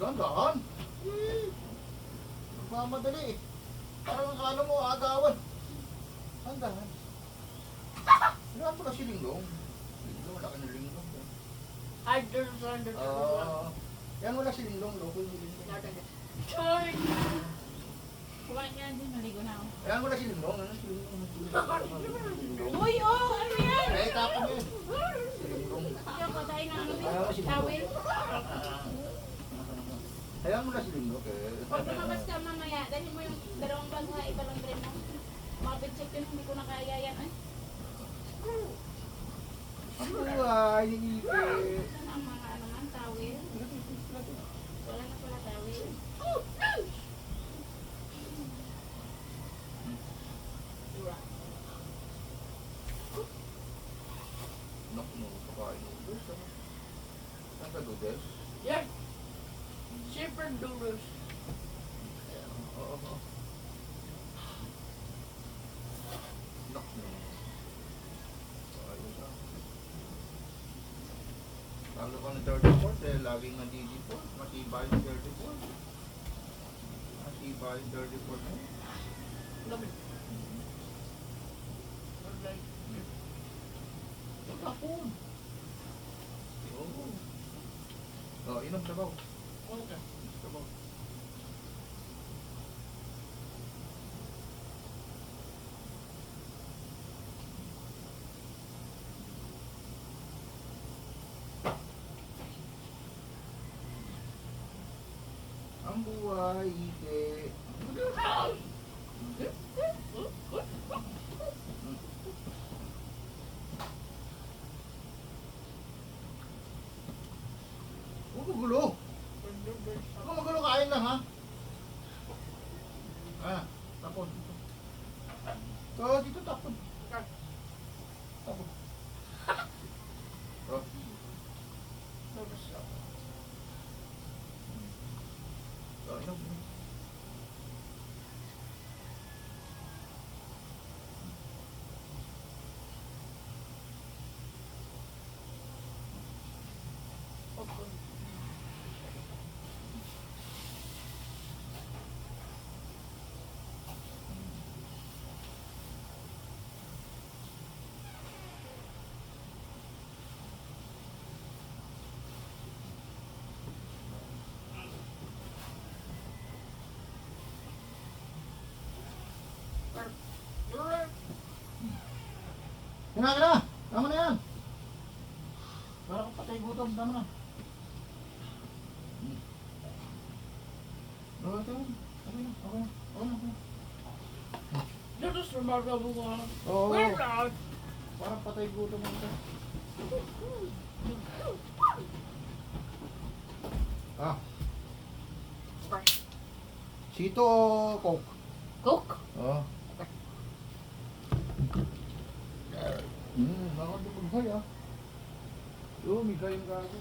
Dahan-dahan. Magmamadali eh. Parang akala mo agawan. Dahan-dahan. Sinahan mo na si Linggong. Linggong, malaki na Linggong. Idol sa under. Yan mo na si Linggong, loko yung Linggong. Short! Kumain nga din, naligo na ako. Yan mo na si Linggong. Ano si Linggong? Uy, oh! Ano yan? Eh, tapon yun. Si Linggong. Kaya patay na ano Ayaw mo si din. Linggong. Tawil. Hayaan mo na si Linggong. Pag lumabas ka mamaya, dahil mo yung dalawang bag na iba lang rin mo. Mapit-check yun, hindi ko na kaya yan. Ay, Ang buhay, ipit. saan ang mga ano man, tawil? Wala na pala tawil. Nak, no, pakain noodles. Saan ka noodles? Yan! Shepherd doodles. Oo. Nak, no. Ayos ah. Talo ka ng 34 dahil laging nandidipot. Matibay yung 34. Matibay yung 34 na yun. Gabi. Tapon. Oo. Oh, inom sabaw. Okay. Sabaw. Ang buhay, ike. Huwag magulo. Huwag magulo, kain lang ha. Tapon. Dito tapon. Tapon. Oh. Inom. Kinain na! Tama na yan! Para ka patay gutom, tama na. Okay na. Doodles from our double one. Oo. We're out. Parang patay gutom mo ito. Sito o Coke? Cook? Oo. Nakadupaghay ah. May kain ka ako.